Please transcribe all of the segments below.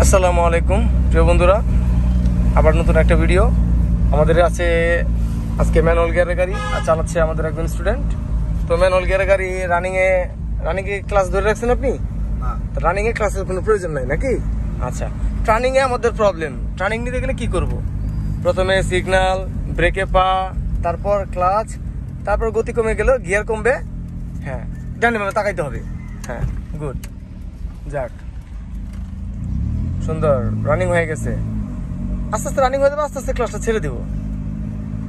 আসসালামু আলাইকুম প্রিয় বন্ধুরা, আবার নতুন একটা ভিডিও আমাদের আছে। আজকে ম্যানুয়াল গিয়ারের গাড়ি আর চালাচ্ছে আমাদের একজন স্টুডেন্ট। তো ম্যানুয়াল গিয়ারের গাড়ি রানিংয়ে ক্লাস ধরে রাখছেন আপনি? তো রানিংয়ে ক্লাসের কোনো প্রয়োজন নাই নাকি? আচ্ছা, টার্নিংয়ে আমাদের প্রবলেম। টার্নিং নিতে গেলে কি করব? প্রথমে সিগন্যাল, ব্রেকে পা, তারপর ক্লাচ, তারপর গতি কমে গেল, গিয়ার কমবে। হ্যাঁ, ডানে বামে তাকাইতে হবে। হ্যাঁ, গুড, যাক, সুন্দর, রানিং হয়ে গেছে। আস্তে আস্তে রানিং হয়ে যাবে, আস্তে আস্তে ক্লাসটা ছেড়ে দেবো।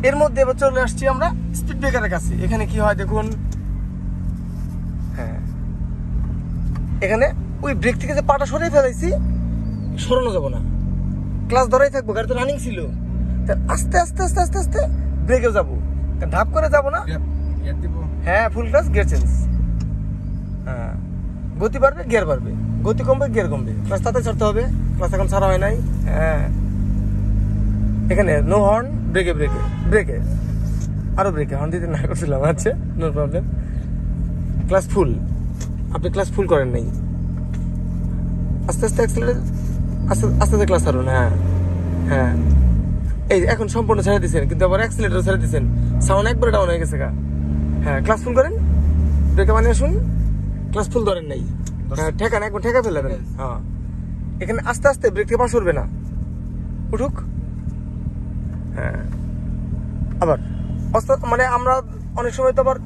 এর মধ্যে এবার চলে আসছি আমরা স্পিড ব্রেকারের কাছে। এখানে কি হয় দেখুন। হ্যাঁ, এখানে ওই ব্রেক থেকে যে পাটা সরিয়ে ফেলাইছি, সরানো যাবো না, ক্লাস ধরাই থাকবো, গাড়িতে রানিং ছিল। আস্তে আস্তে আস্তে আস্তে আস্তে ব্রেকেও যাবো, ধাপ করে যাবো না। হ্যাঁ, ফুল ক্লাস, গিয়ার চেঞ্জ। হ্যাঁ, গতি বাড়বে, গিয়ার বাড়বে, গতি কমবে, গিয়ার কমবে। ক্লাস তাতে ছাড়তে হবে, ক্লাস এখন ছাড়া হয় নাই। হ্যাঁ, এখানে নো হর্ন, ব্রেকে ব্রেকে ব্রেকে আরো ব্রেকে হর্ন দিতে না করছিলাম। আচ্ছা, নো প্রবলেম। ক্লাস ফুল, আপনি ক্লাস ফুল করেন নাই। আস্তে আস্তে অ্যাক্সিলারেট, আস্তে আস্তে ক্লাস ছাড়ুন। হ্যাঁ হ্যাঁ, এই এখন সম্পূর্ণ ছেড়ে দিচ্ছেন, কিন্তু আবার অ্যাক্সিলারেটর ছেড়ে দিচ্ছেন, সাউন্ড একবারে ডাউন হয়ে গেছে গা। হ্যাঁ, ক্লাস ফুল করেন, ব্রেকে মানে আসুন, ক্লাস ফুল ধরেন নাই। হ্যাঁ, ঠেকান, একবার ঠেকা ফেলবেন। হ্যাঁ, এখানে আস্তে আস্তে ব্রেক থেকে পাশ উঠবে না, উঠুক। হ্যাঁ, আবার মানে আমরা অনেক সময় তো আবার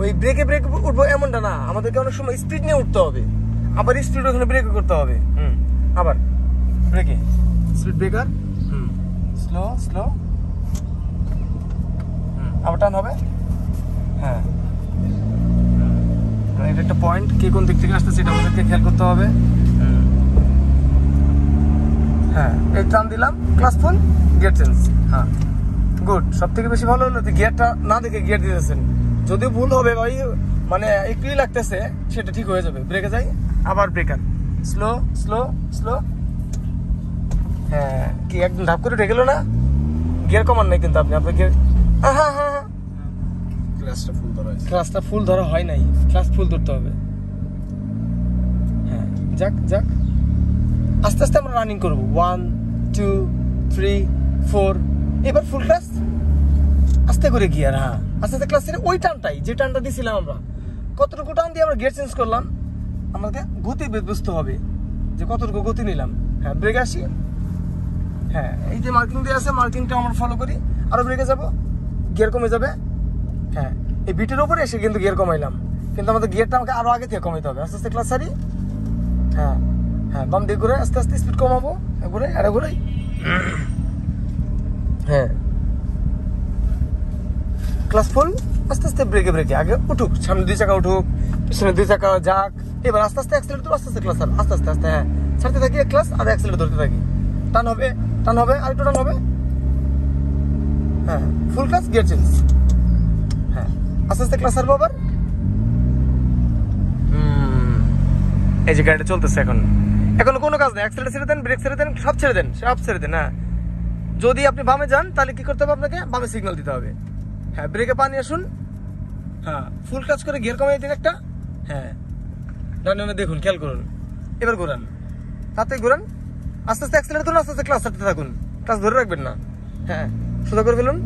ওই ব্রেকে ব্রেক উঠবো এমনটা না, আমাদেরকে অনেক সময় স্পিড নিয়ে উঠতে হবে, আবার স্পিড ওখানে ব্রেক করতে হবে। আবার ব্রেকে স্পিড ব্রেকার, স্লো স্লো, আবার টার্ন হবে। হ্যাঁ, এটা একটা পয়েন্ট, কে কোন দিক থেকে আসতেছে এটা আমাদেরকে খেয়াল করতে হবে। হ্যাঁ, এই টার্ন দিলাম, ক্লাস ফুল, গিয়ার চেঞ্জ। হ্যাঁ, গুড। সব থেকে বেশি ভালো হলো গিয়ারটা না দেখে গিয়ার দিতেছেন। যদিও ভুল হবে ভাই, মানে একটুই লাগতেছে, সেটা ঠিক হয়ে যাবে। ব্রেকে যাই, আবার ব্রেকার, স্লো স্লো স্লো। হ্যাঁ, কি একদম ধাপ করে উঠে গেল না? গিয়ার কমান নাই কিন্তু আপনি, আপনার গিয়ার। হ্যাঁ হ্যাঁ হ্যাঁ, ক্লাসটা ফুল ধরা হয় নাই, ক্লাস ফুল ধরতে হবে। হ্যাঁ, যাক যাক, আস্তে আস্তে আমরা রানিং করবো। 1 2 3 4, এবার ফুল ক্লাস, আস্তে করে গিয়ার। হ্যাঁ, আস্তে আস্তে ক্লাস ছেড়ে ওই টানটাই, যে টানটা দিয়েছিলাম আমরা, কতটুকু টান দিয়ে আমরা গিয়ার চেঞ্জ করলাম, আমাকে গতি বুঝতে হবে যে কতটুকু গতি নিলাম। হ্যাঁ, ব্রেক আসি। হ্যাঁ, এই যে মার্কিং দিয়ে আছে, মার্কিংটা আমরা ফলো করি, আরো ব্রেকে যাব, গিয়ার কমে যাবে। হ্যাঁ, এই বিটের উপরে এসে কিন্তু গিয়ার কমাইলাম, কিন্তু আমাদের গিয়ারটা আমাকে আরো আগে থেকে কমাইতে হবে। আস্তে আস্তে ক্লাস ছাড়ি। হ্যাঁ হ্যাঁ, বাম দিকে ঘুরে আস্তে আস্তে স্পিড কমাবো, ঘুরে আরে ঘুরে। হ্যাঁ, ক্লাস ফুল, আস্তে আস্তে ব্রেকে ব্রেকে, আগে উঠুক, সামনে 2 চাকা উঠুক, পিছনে 2 চাকা যাক। এবার আস্তে আস্তে অ্যাক্সিলারেটর, আস্তে আস্তে ক্লাস ছাড়, আস্তে আস্তে আস্তে। হ্যাঁ, ছাড়তে থাকি ক্লাস, আর অ্যাক্সিলারেটর ধরতে থাকি। টান হবে, টান হবে, আরেকটু টান হবে। হ্যাঁ, ফুল ক্লাস, গিয়ার চেঞ্জ। হ্যাঁ, আস্তে আস্তে ক্লাস ছাড়বো আবার। এই যে গাড়িটা চলতেছে এখন, এখন কোনো কাজ নেই। অ্যাক্সিলারেটর ছেড়ে দেন, ব্রেক ছেড়ে দেন, সব ছেড়ে দেন, সব ছেড়ে দেন। হ্যাঁ, যদি আপনি বামে যান তাহলে কি করতে হবে, আপনাকে বামে সিগন্যাল দিতে হবে। হ্যাঁ, ব্রেকে পানি আসুন। হ্যাঁ, ফুল কাজ করে গিয়ার কমাই দিন একটা। হ্যাঁ, ডানে দেখুন, খেয়াল করুন, এবার ঘোরান, তাতে ঘোরান, আস্তে আস্তে অ্যাক্সিলারেটর ধরুন, আস্তে আস্তে ক্লাস ছাড়তে থাকুন, ক্লাস ধরে রাখবেন না। হ্যাঁ, সোজা করে ফেলুন।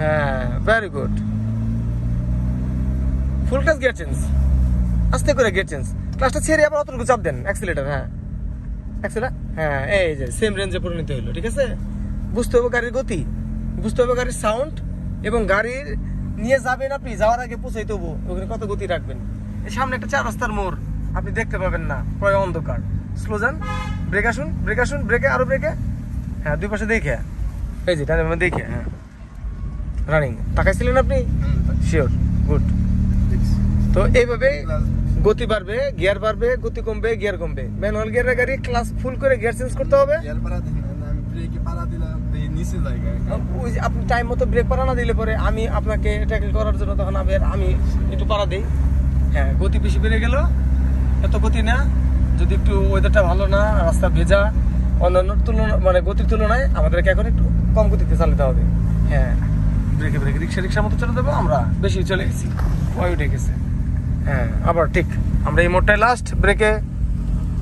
হ্যাঁ, ভেরি গুড। ফুল ক্লাস, গিয়ার চেঞ্জ, আস্তে করে গিয়ার চেঞ্জ, ক্লাসটা ছেড়ে আবার অতটুকু চাপ দেন অ্যাক্সিলারেটর। হ্যাঁ, অ্যাক্সিলারেটর। হ্যাঁ, এই যে সেম রেঞ্জে পরিণত হলো। ঠিক আছে, বুঝতে হবে গাড়ির গতি, বুঝতে হবে গাড়ির সাউন্ড, এবং গাড়ির নিয়ে যাবেন আপনি, যাওয়ার আগে পৌঁছাইতে হবো ওখানে কত গতি রাখবেন। এই সামনে একটা 4 রাস্তার মোড়, আপনি দেখতে পাবেন না, প্রায় অন্ধকার। স্লো যান, ব্রেক আসুন, ব্রেক আসুন, ব্রেকে আরো ব্রেকে। হ্যাঁ, 2 পাশে দেখে, এই যে টানের মধ্যে দেখে। হ্যাঁ, রানিং তাকাইছিলেন আপনি? Sure, good. তো এইভাবে গতি বাড়বে, গিয়ার বাড়বে, গতি কমবে, গিয়ার কমবে। ম্যানুয়াল গিয়ারের গাড়ি ক্লাস ফুল করে গিয়ার চেঞ্জ করতে হবে। আপনি টাইম মতো ব্রেক পাড়া না দিলে পরে আমি আপনাকে ট্যাকেল করার জন্য তখন আমি একটু পাড়া দিই। হ্যাঁ, গতি বেশি বেড়ে গেল, এত গতি না, যদি একটু ওয়েদারটা ভালো না, রাস্তা ভেজা, অন্যান্য তুলনা মানে গতির তুলনায় আমাদেরকে এখন একটু কম গতিতে চালাতে হবে। হ্যাঁ, ব্রেকে ব্রেকে রিক্সার মতো চলে দেবো, আমরা বেশি চলে গেছি, ওই উঠে গেছে। হ্যাঁ, আবার ঠিক আমরা এই মোড়টায় লাস্ট ব্রেকে।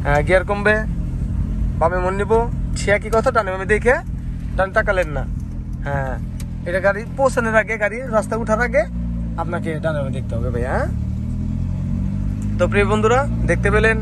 হ্যাঁ, গিয়ার কমবে, বামে মন নিব, ঠিয়া কি কথা, ডানে বামে দেখে ডানে তাকালেন না। হ্যাঁ, এটা গাড়ি পৌঁছানোর আগে, গাড়ি রাস্তা উঠার আগে আপনাকে ডানে বামে দেখতে হবে ভাই। হ্যাঁ, তো প্রিয় বন্ধুরা দেখতে পেলেন